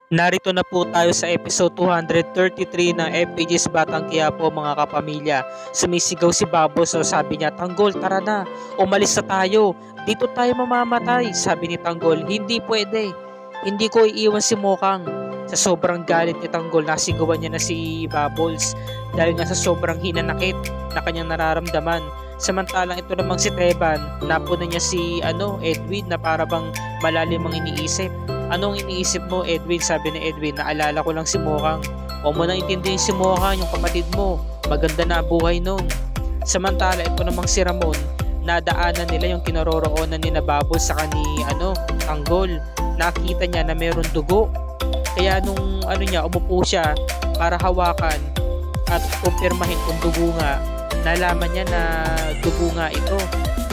Narito na po tayo sa episode 233 ng FPG's Batang Quiapo mga kapamilya. Sumisigaw si Babo, so sabi niya, "Tanggol, tara na, umalis na tayo. Dito tayo mamamatay." Sabi ni Tanggol, "Hindi pwede. Hindi ko iiwan si Mokang." Sa sobrang galit ni Tanggol, nasigawan niya na si Bubbles dahil nga sa sobrang hinanakit na kanyang nararamdaman. Samantalang ito namang si Teban, napuna niya si Edwin na para bang malalim ang iniisip. "Anong iniisip mo, Edwin?" Sabi ni Edwin, "Naalala ko lang si Mokang." "Huwag mo nang intindihin si Mokang, yung kapatid mo. Maganda na ang buhay nun." Samantala ito namang si Ramon, nadaanan nila yung kinaroroonan ni Nababol sa Tanggol. Nakita niya na meron dugo. Kaya nung umupo siya para hawakan at kumpirmahin kung dugo nga, nalaman niya na dugo nga ito.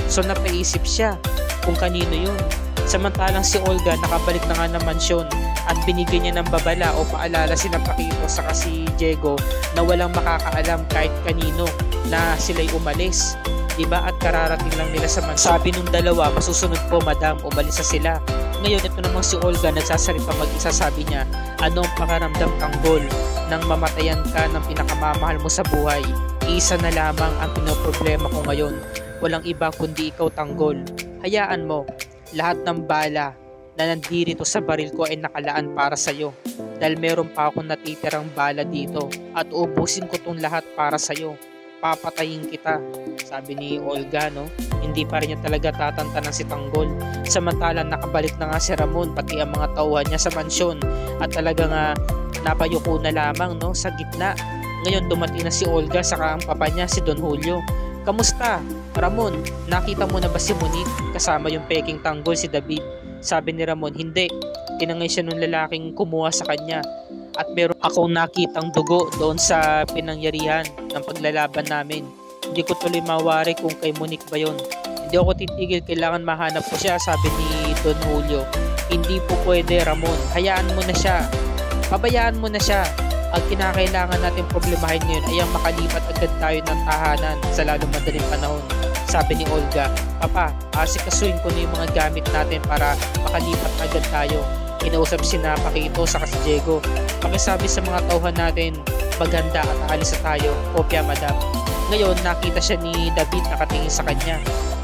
So napaisip siya kung kanino yun. Samantalang si Olga nakabalik na nga ng mansyon at binigyan niya ng babala o paalala si Paquito saka si Diego na walang makakaalam kahit kanino na sila'y umalis. Diba? At kararating lang nila sa mansyon. Sabi nung dalawa, "Masusunod po, madam, umalis na sila." Ngayon ito namang si Olga nagsasalita mag-isa, sabi niya, "Anong pakaramdam, Tanggol, nang mamatayan ka ng pinakamamahal mo sa buhay? Isa na lamang ang pinoproblema ko ngayon. Walang iba kundi ikaw, Tanggol. Hayaan mo. Lahat ng bala na nandirito sa baril ko ay nakalaan para sa'yo. Dahil meron pa akong natitirang bala dito at ubusin ko tong lahat para sa'yo. Papatayin kita." Sabi ni Olga, no? Hindi pa rin niya talaga tatantanan si Tanggol. Samantalang nakabalik na nga si Ramon pati ang mga tauhan niya sa mansyon at talaga nga napayuko na lamang, no, sa gitna. Ngayon dumating na si Olga saka ang papa niya si Don Julio. "Kamusta, Ramon? Nakita mo na ba si Monique kasama yung peking Tanggol, si David?" Sabi ni Ramon, "Hindi. Tinangay siya nung lalaking kumuha sa kanya. At meron akong nakitang dugo doon sa pinangyarihan ng paglalaban namin. Hindi ko tuloy mawari kung kay Monique ba yun. Hindi ako titigil, kailangan mahanap ko siya." Sabi ni Don Julio. "Hindi po pwede, Ramon. Hayaan mo na siya. Pabayaan mo na siya. Ang kinakailangan natin problemahin ngayon ay ang makalipat agad tayo ng tahanan sa lalong madaling panahon." Sabi ni Olga, "Papa, asikasuhin ko na yung mga gamit natin para makalipat agad tayo." Kinausap si Paquito saka si Diego. "Pakisabi sa mga tauhan natin, maghanda at aalis na tayo." "Opya, madam." Ngayon nakita siya ni David nakatingin sa kanya.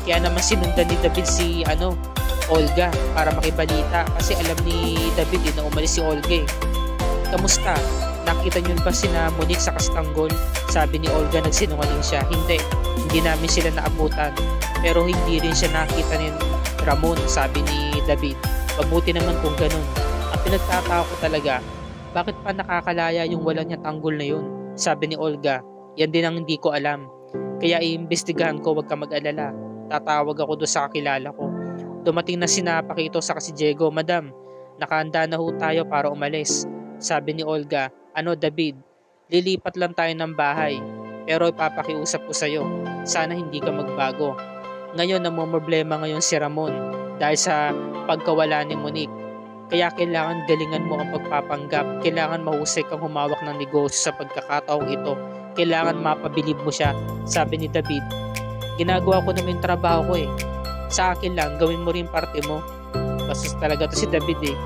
Kaya naman sinundan ni David si Olga para makibalita kasi alam ni David na umalis si Olga eh. "Kamusta? Nakita niyo ba sina Monique sa Tanggol?" Sabi ni Olga, nagsinungaling siya. Hindi namin sila naabutan. Pero hindi rin siya nakita ni Ramon," sabi ni David. "Mabuti naman kung ganun. Ang pinagtataka ko talaga, bakit pa nakakalaya yung wala niya Tanggol na yun?" Sabi ni Olga. "Yan din ang hindi ko alam. Kaya iimbestigahan ko, wag ka mag-alala. Tatawag ako doon sa kakilala ko." Dumating na si Paquito saka si Diego. "Madam, nakahanda na ho tayo para umalis." Sabi ni Olga, David, lilipat lang tayo ng bahay. Pero ipapakiusap ko sa'yo, sana hindi ka magbago. Ngayon namomroblema ngayon si Ramon dahil sa pagkawala ni Monique. Kaya kailangan galingan mo ang pagpapanggap. Kailangan mahusay kang humawak ng negosyo sa pagkakataong ito. Kailangan mapabilib mo siya." Sabi ni David, "Ginagawa ko naman yung trabaho ko eh. Sa akin lang, gawin mo rin parte mo." Bastos talaga to si David eh.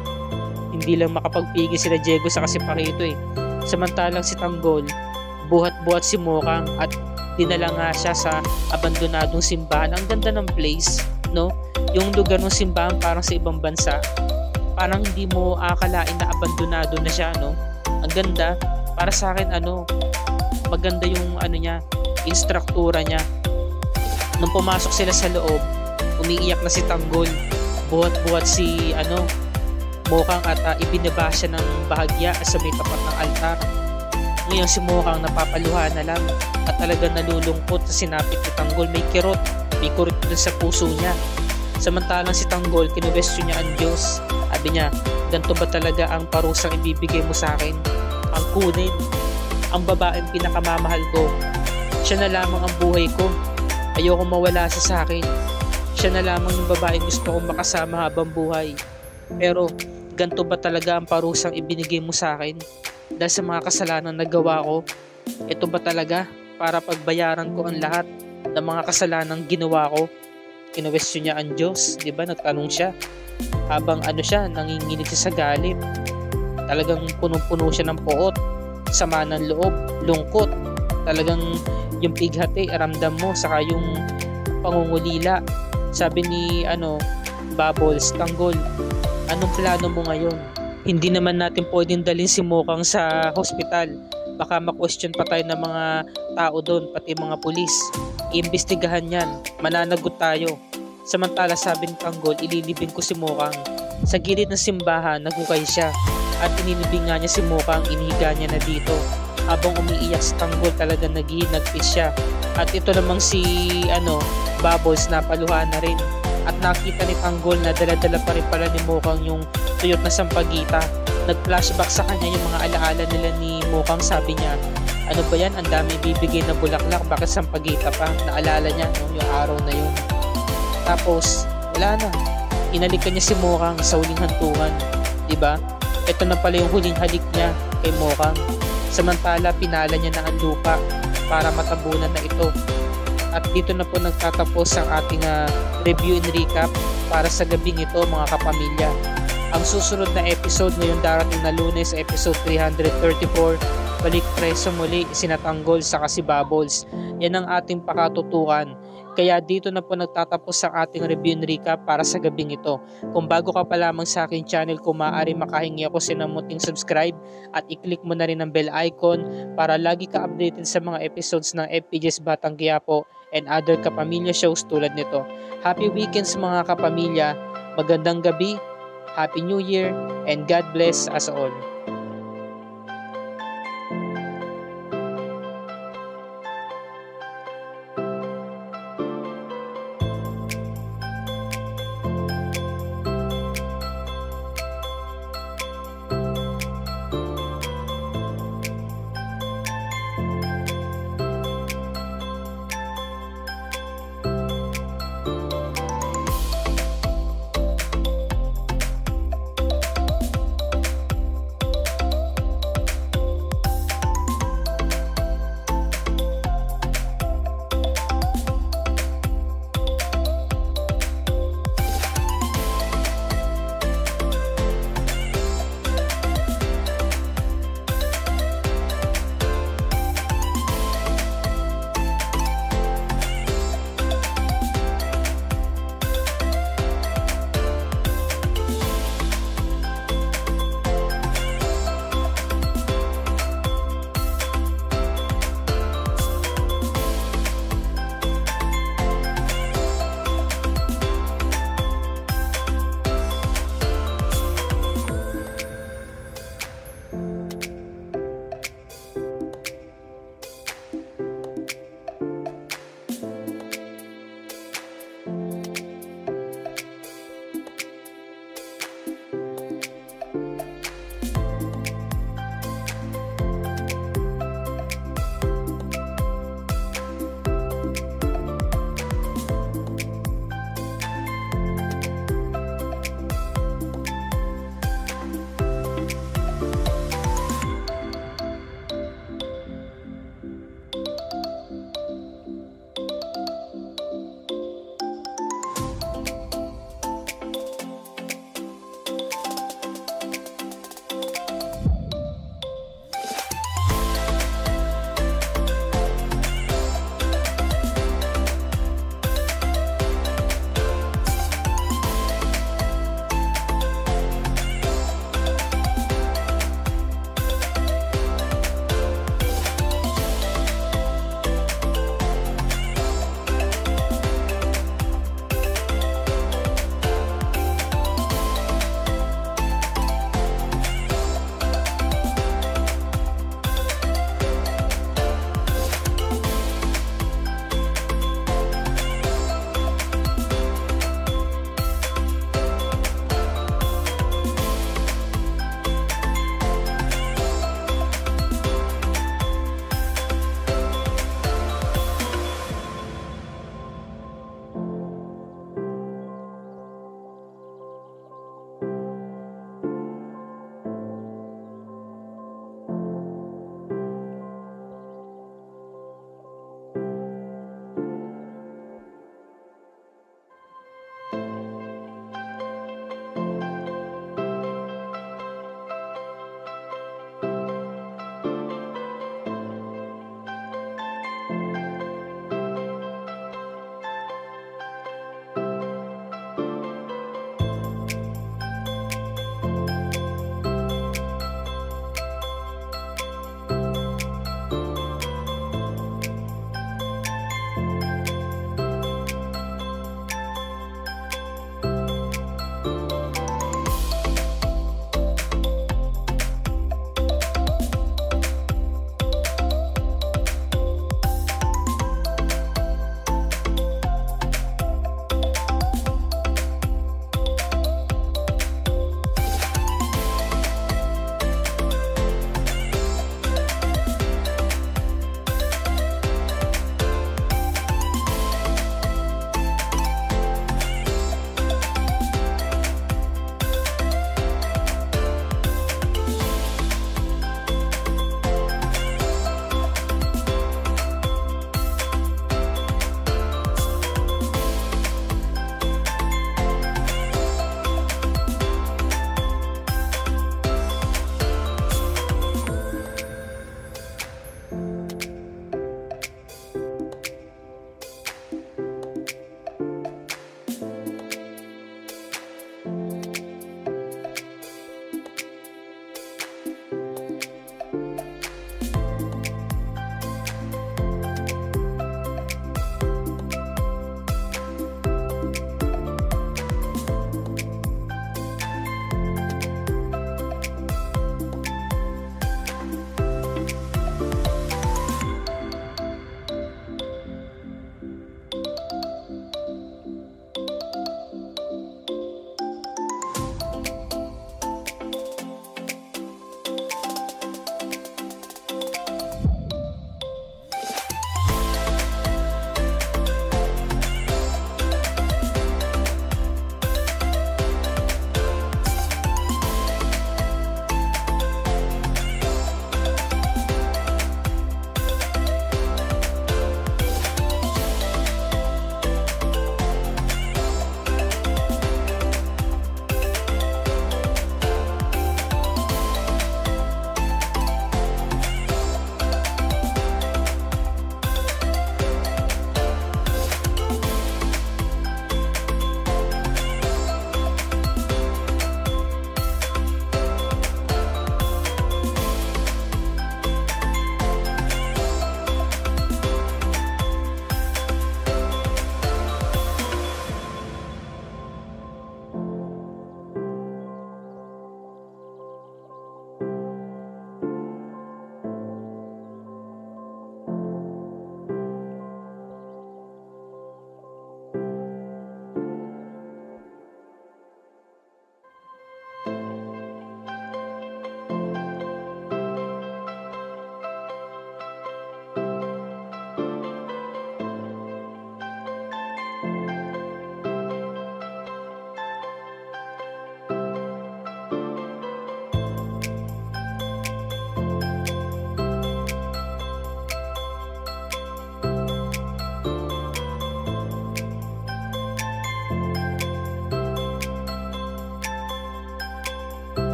Hindi lang makapagpigil sila Diego sa si Paquito eh. Samantalang si Tanggol, buhat-buhat si Mokang at dinala nga siya sa abandonadong simbahan. Ang ganda ng place, no? Yung lugar ng simbahan parang sa ibang bansa. Parang hindi mo akalain na abandonado na siya, no? Ang ganda. Para sa akin, maganda yung niya, instruktura niya. Nung pumasok sila sa loob, umiiyak na si Tanggol. Buhat-buhat si Mokang at ibinaba siya ng bahagya sa may tapat ng altar. Ngayon si Mokang napapaluha na lang at talagang nalulungkot sa sinapit ni Tanggol. May kurot dun sa puso niya. Samantalang si Tanggol, kinwestiyon niya ang Diyos. Sabi niya, "Ganto ba talaga ang parusang ibibigay mo sa akin? Ang kunin ang babaeng pinakamamahal ko. Siya na lamang ang buhay ko. Ayoko mawala siya sa akin. Siya na lamang yung babaeng gusto kong makasama habang buhay. Pero ganto ba talaga ang parusang ibinigay mo sa akin dahil sa mga kasalanan na gawa ko? Ito ba talaga para pagbayaran ko ang lahat ng mga kasalanang ginawa ko?" Kinwestiyon niya ang Diyos, 'di ba? Nagtanong siya habang siya nanginginig siya sa galit. Talagang punong-puno siya ng poot, sama ng loob, lungkot. Talagang yung pighati, ramdam mo, saka yung pangungulila. Sabi ni Bubbles, Tanggol, anong plano mo ngayon? Hindi naman natin pwedeng dalhin si Mokang sa hospital. Baka ma-question pa tayo ng mga tao doon, pati mga pulis. Iimbestigahan yan, mananagot tayo. Samantala sabi ni Tanggol, ililibing ko si Mokang. Sa gilid ng simbahan, nagukay siya. At inilibing nga niya si Mokang, inihiga niya na dito. Habang umiiyak si Tanggol, talagang naghihinagpis siya. At ito namang si Bubbles, napaluhan na rin. At nakita ni Tanggol na dala-dala pa rin pala ni Mokang yung tuyot na sampagita. Nag-flashback sa kanya yung mga alaala nila ni Mokang. Sabi niya, ano ba yan? Ang dami bibigay na bulaklak. Bakit sampagita pa? Naalala niya yung araw na yun. Tapos, wala na. Inalikan niya si Mokang sa huling hantungan. Diba? Ito na pala yung huling halik niya kay Mokang. Samantala, pinala niya na ang lupa para matabunan na ito. At dito na po nagtatapos ang ating review and recap para sa gabing ito, mga kapamilya. Ang susunod na episode ngayong darating na Lunes, episode 334, balik preso muli sina Tanggol sa si Bubbles. Yan ang ating pakatutukan. Kaya dito na po nagtatapos ang ating review and recap para sa gabing ito. Kung bago ka pa lamang sa aking channel, kung maaari makahingi ako sinamuting subscribe at i-click mo na rin ang bell icon para lagi ka updated sa mga episodes ng FPJ's Batang Quiapo and other kapamilya shows tulad nito. Happy weekends mga kapamilya, magandang gabi, Happy New Year, and God bless us all.